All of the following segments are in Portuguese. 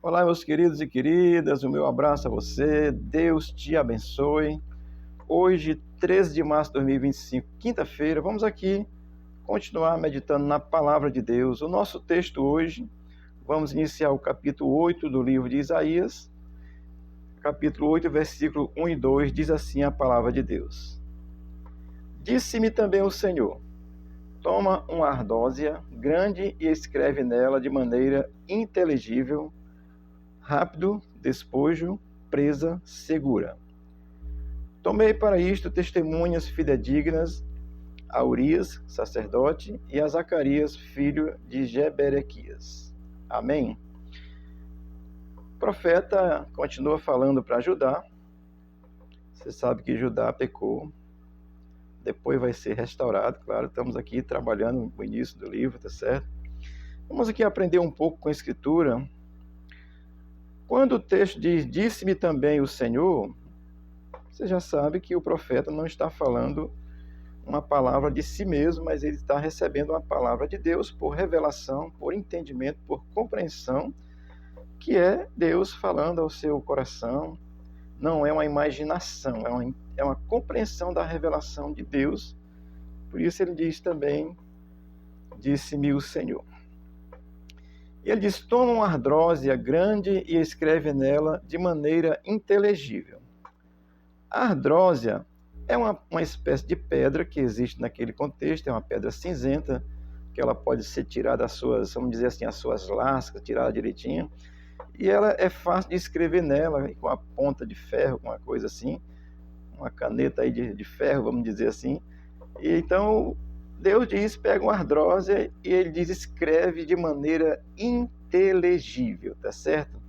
Olá, meus queridos e queridas, o meu abraço a você, Deus te abençoe. Hoje, 13 de março de 2025, quinta-feira, vamos aqui continuar meditando na Palavra de Deus. O nosso texto hoje, vamos iniciar o capítulo 8 do livro de Isaías. Capítulo 8, versículo 1 e 2, diz assim a Palavra de Deus. Disse-me também o Senhor, toma uma ardósia grande e escreve nela de maneira inteligível, rápido, despojo, presa, segura. Tomei para isto testemunhas fidedignas a Urias, sacerdote, e a Zacarias, filho de Jeberequias. Amém? O profeta continua falando para Judá. Você sabe que Judá pecou, depois vai ser restaurado, claro, estamos aqui trabalhando no início do livro, tá certo? Vamos aqui aprender um pouco com a Escritura. Quando o texto diz, disse-me também o Senhor, você já sabe que o profeta não está falando uma palavra de si mesmo, mas ele está recebendo uma palavra de Deus por revelação, por entendimento, por compreensão, que é Deus falando ao seu coração. Não é uma imaginação, é uma compreensão da revelação de Deus. Por isso ele diz também, disse-me o Senhor. E ele diz, toma uma ardósia grande e escreve nela de maneira inteligível. A ardósia é uma espécie de pedra que existe naquele contexto, é uma pedra cinzenta, que ela pode ser tirada das suas, vamos dizer assim, as suas lascas, tirada direitinho, e ela é fácil de escrever nela, com a ponta de ferro, com uma coisa assim, uma caneta aí de ferro, vamos dizer assim. E então Deus diz, pega uma ardósia e ele diz, escreve de maneira inteligível, tá certo?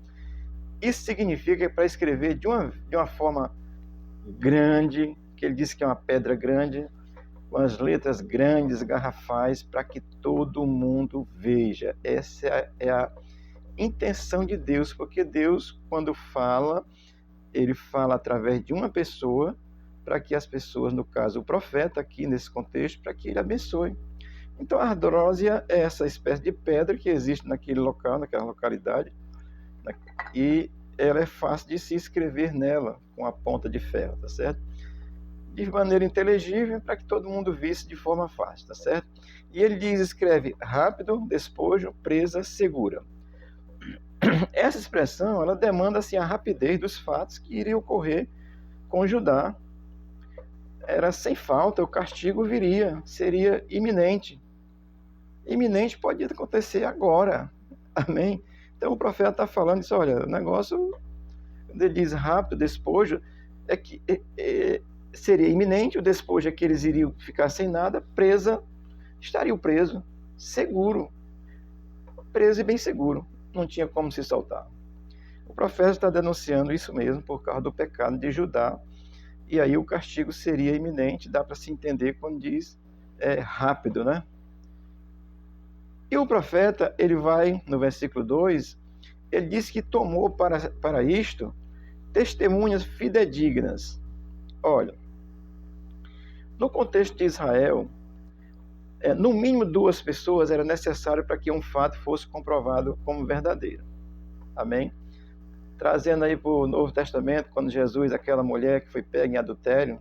Isso significa que para escrever de uma forma grande, que ele disse que é uma pedra grande, com as letras grandes, garrafais, para que todo mundo veja. Essa é a intenção de Deus, porque Deus, quando fala, ele fala através de uma pessoa, para que as pessoas, no caso o profeta aqui nesse contexto, para que ele abençoe. Então a ardósia é essa espécie de pedra que existe naquele local, naquela localidade, e ela é fácil de se escrever nela, com a ponta de ferro, tá certo? De maneira inteligível, para que todo mundo visse de forma fácil, tá certo? E ele diz, escreve rápido, despojo, presa, segura. Essa expressão, ela demanda assim, a rapidez dos fatos que iriam ocorrer com Judá. Era sem falta, o castigo viria, seria iminente. Iminente pode acontecer agora, amém? Então o profeta está falando isso, olha, o negócio, quando ele diz rápido, despojo, é que seria iminente, o despojo é que eles iriam ficar sem nada, estariam presos, seguro, preso e bem seguro, não tinha como se soltar. O profeta está denunciando isso mesmo, por causa do pecado de Judá, e aí o castigo seria iminente, dá para se entender quando diz rápido, né? E o profeta, ele vai, no versículo 2, ele diz que tomou para isto testemunhas fidedignas. Olha, no contexto de Israel, no mínimo 2 pessoas era necessário para que um fato fosse comprovado como verdadeiro. Amém? Trazendo aí para o Novo Testamento, quando Jesus, aquela mulher que foi pega em adultério,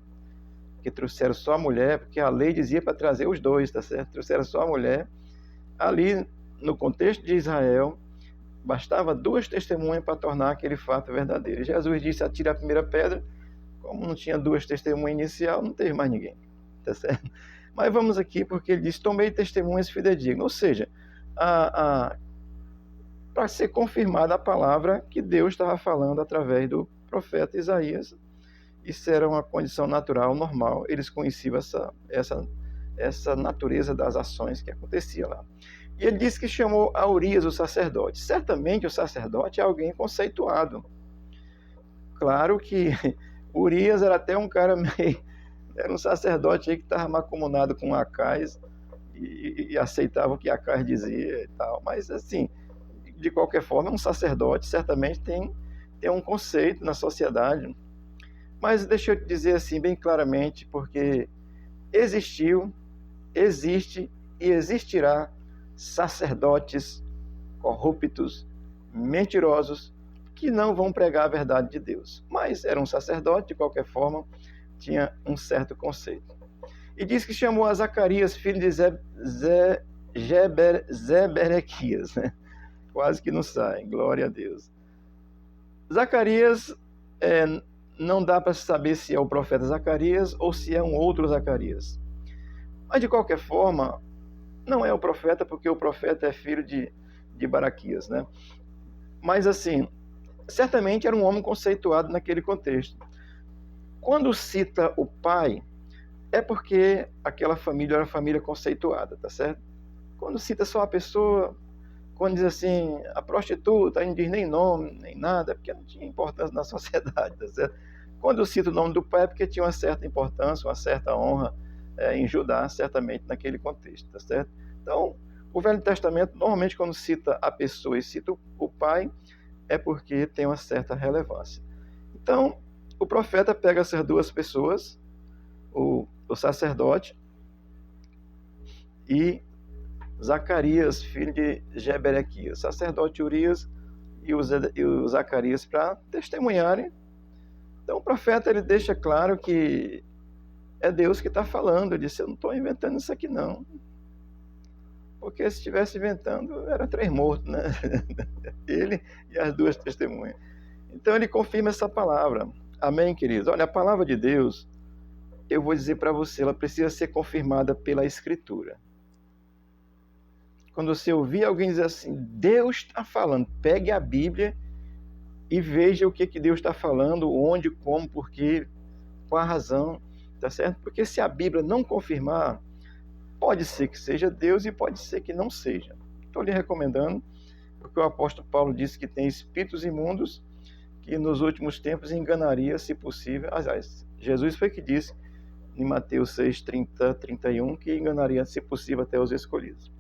que trouxeram só a mulher, porque a lei dizia para trazer os dois, tá certo? Trouxeram só a mulher. Ali, no contexto de Israel, bastava 2 testemunhas para tornar aquele fato verdadeiro. E Jesus disse, atire a primeira pedra. Como não tinha 2 testemunhas inicial, não teve mais ninguém, tá certo? Mas vamos aqui, porque ele diz, tomei testemunhas fidedignas, ou seja, para ser confirmada a palavra que Deus estava falando através do profeta Isaías. Isso era uma condição natural, normal, eles conheciam essa essa natureza das ações que acontecia lá. E ele disse que chamou a Urias, o sacerdote. Certamente o sacerdote é alguém conceituado. Claro que Urias era até um cara meio... Era um sacerdote aí que estava macumunado com Acais e aceitava o que Acais dizia e tal. Mas, assim, de qualquer forma, um sacerdote certamente tem um conceito na sociedade. Mas deixa eu te dizer assim bem claramente, porque existiu, existe e existirá sacerdotes corruptos, mentirosos, que não vão pregar a verdade de Deus. Mas era um sacerdote, de qualquer forma, tinha um certo conceito. E diz que chamou a Zacarias, filho de Zeberequias, né? Quase que não sai, glória a Deus. Zacarias, não dá para saber se é o profeta Zacarias ou se é um outro Zacarias. Mas, de qualquer forma, não é o profeta, porque o profeta é filho de Baraquias, né? Mas, assim, certamente era um homem conceituado naquele contexto. Quando cita o pai, é porque aquela família era uma família conceituada, tá certo? Quando cita só a pessoa, quando diz assim, a prostituta, aí não diz nem nome, nem nada, porque não tinha importância na sociedade, tá certo? Quando cita o nome do pai, é porque tinha uma certa importância, uma certa honra em Judá, certamente naquele contexto, tá certo? Então, o Velho Testamento, normalmente, quando cita a pessoa e cita o pai, é porque tem uma certa relevância. Então, o profeta pega essas duas pessoas, o sacerdote e Zacarias, filho de Jeberequias, sacerdote Urias e o Zacarias, para testemunharem. Então o profeta ele deixa claro que é Deus que está falando. Ele disse, eu não estou inventando isso aqui não. Porque se estivesse inventando, era 3 mortos, né? Ele e as 2 testemunhas. Então ele confirma essa palavra. Amém, queridos? Olha, a palavra de Deus, eu vou dizer para você, ela precisa ser confirmada pela Escritura. Quando você ouvir alguém dizer assim, Deus está falando, pegue a Bíblia e veja o que Deus está falando, onde, como, porquê, qual a razão, tá certo? Porque se a Bíblia não confirmar, pode ser que seja Deus e pode ser que não seja. Estou lhe recomendando, porque o apóstolo Paulo disse que tem espíritos imundos que nos últimos tempos enganaria, se possível. Aliás, Jesus foi que disse em Mateus 6, 30, 31, que enganaria, se possível, até os escolhidos.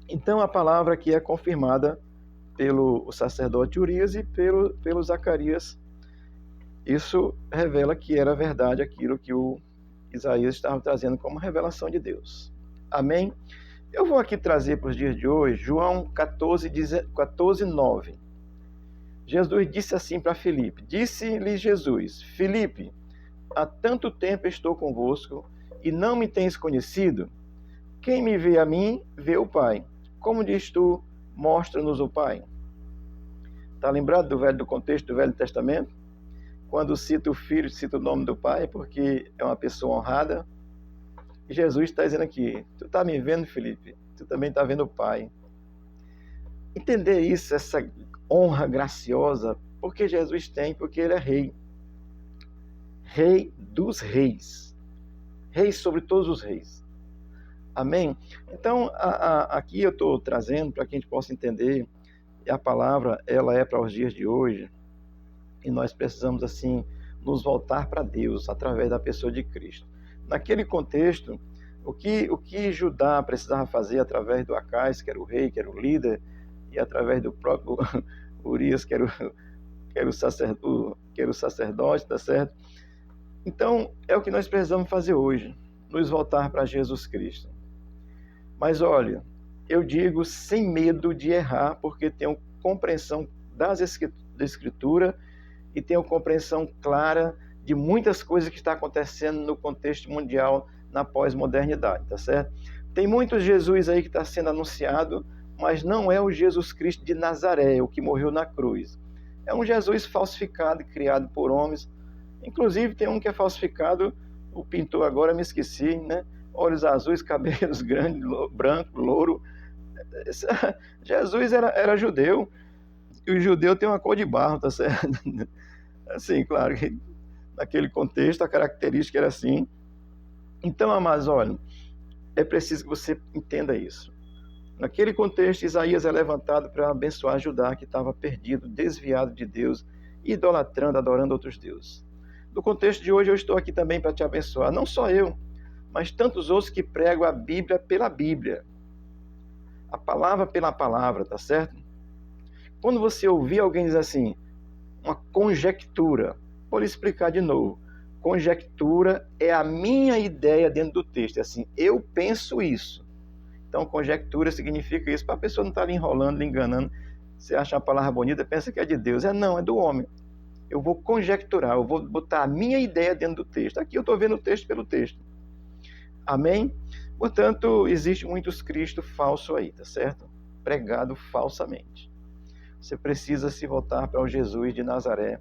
Então a palavra aqui é confirmada pelo sacerdote Urias e pelo Zacarias. Isso revela que era verdade aquilo que o Isaías estava trazendo como revelação de Deus. Amém? Eu vou aqui trazer para os dias de hoje, João 14, 9. Jesus disse assim para Filipe, disse-lhe Jesus, Filipe, há tanto tempo estou convosco e não me tens conhecido? Quem me vê a mim, vê o Pai. Como diz tu, mostra-nos o Pai. Está lembrado do contexto do Velho Testamento? Quando cita o filho, cita o nome do pai, porque é uma pessoa honrada. E Jesus está dizendo aqui, tu está me vendo, Filipe? Tu também está vendo o Pai. Entender isso, essa honra graciosa, porque Jesus tem, porque ele é rei. Rei dos reis. Rei sobre todos os reis. Amém? Então, aqui eu estou trazendo para que a gente possa entender, a palavra, ela é para os dias de hoje, e nós precisamos, assim, nos voltar para Deus, através da pessoa de Cristo. Naquele contexto, o que Judá precisava fazer através do Acais, que era o rei, que era o líder, e através do próprio Urias, que era o sacerdote, tá certo? Então, é o que nós precisamos fazer hoje, nos voltar para Jesus Cristo. Mas olha, eu digo sem medo de errar, porque tenho compreensão da Escritura e tenho compreensão clara de muitas coisas que estão acontecendo no contexto mundial na pós-modernidade, tá certo? Tem muito Jesus aí que está sendo anunciado, mas não é o Jesus Cristo de Nazaré, o que morreu na cruz. É um Jesus falsificado e criado por homens. Inclusive tem um que é falsificado, o pintor agora me esqueci, né? Olhos azuis, cabelos grandes, branco, louro. Jesus era judeu, e o judeu tem uma cor de barro, tá certo? Assim, claro que naquele contexto, a característica era assim. Então, amados, olha, é preciso que você entenda isso. Naquele contexto, Isaías é levantado para abençoar Judá, que estava perdido, desviado de Deus, idolatrando, adorando outros deuses. No contexto de hoje, eu estou aqui também para te abençoar, não só eu, mas tantos outros que pregam a Bíblia pela Bíblia. A palavra pela palavra, tá certo? Quando você ouvir alguém dizer assim, uma conjectura, vou lhe explicar de novo. Conjectura é a minha ideia dentro do texto, é assim, eu penso isso. Então, conjectura significa isso, para a pessoa não estar lhe enrolando, lhe enganando. Você acha uma palavra bonita, pensa que é de Deus. Não, é do homem. Eu vou conjecturar, eu vou botar a minha ideia dentro do texto. Aqui eu estou vendo o texto pelo texto. Amém? Portanto, existe muitos Cristo falso aí, tá certo? Pregado falsamente. Você precisa se voltar para o Jesus de Nazaré,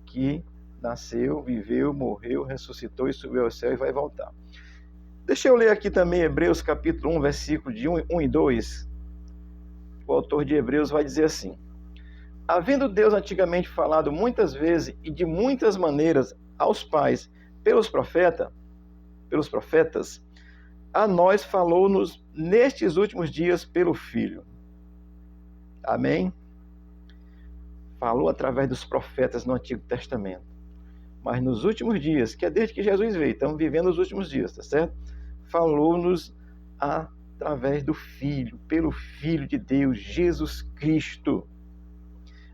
que nasceu, viveu, morreu, ressuscitou e subiu ao céu e vai voltar. Deixa eu ler aqui também Hebreus capítulo 1, versículo de 1 e 2. O autor de Hebreus vai dizer assim: havendo Deus antigamente falado muitas vezes e de muitas maneiras aos pais pelos profetas, a nós falou-nos nestes últimos dias pelo Filho. Amém? Falou através dos profetas no Antigo Testamento. Mas nos últimos dias, que é desde que Jesus veio, estamos vivendo os últimos dias, tá certo? Falou-nos através do Filho, pelo Filho de Deus, Jesus Cristo.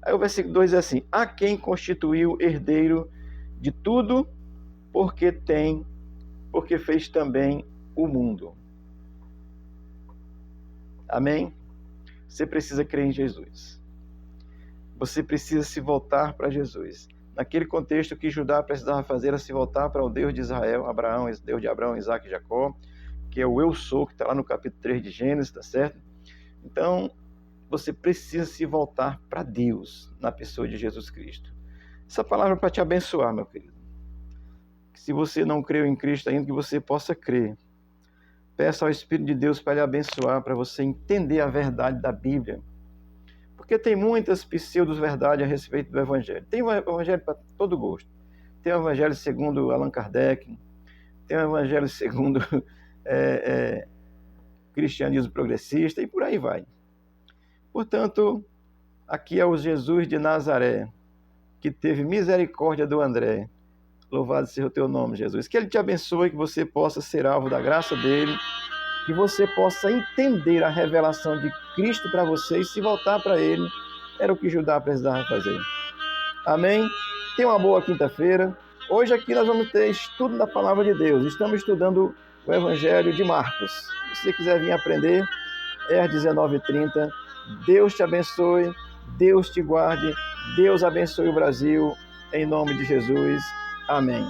Aí o versículo 2 é assim: a quem constituiu herdeiro de tudo, porque fez também o mundo. Amém? Você precisa crer em Jesus. Você precisa se voltar para Jesus. Naquele contexto, o que Judá precisava fazer era se voltar para o Deus de Israel, Deus de Abraão, Isaac e Jacó, que é o Eu Sou, que está lá no capítulo 3 de Gênesis, tá certo? Então, você precisa se voltar para Deus, na pessoa de Jesus Cristo. Essa palavra é para te abençoar, meu querido. Se você não creu em Cristo ainda, que você possa crer. Peça ao Espírito de Deus para lhe abençoar, para você entender a verdade da Bíblia. Porque tem muitas pseudo-verdades a respeito do Evangelho. Tem um Evangelho para todo gosto. Tem o Evangelho segundo Allan Kardec, tem o Evangelho segundo cristianismo progressista e por aí vai. Portanto, aqui é o Jesus de Nazaré, que teve misericórdia do André. Louvado seja o teu nome, Jesus. Que Ele te abençoe, que você possa ser alvo da graça dEle, que você possa entender a revelação de Cristo para você e se voltar para Ele. Era o que Judá precisava fazer. Amém? Tenha uma boa quinta-feira. Hoje aqui nós vamos ter estudo da Palavra de Deus. Estamos estudando o Evangelho de Marcos. Se você quiser vir aprender, é às 19h30. Deus te abençoe, Deus te guarde, Deus abençoe o Brasil, em nome de Jesus. Amém.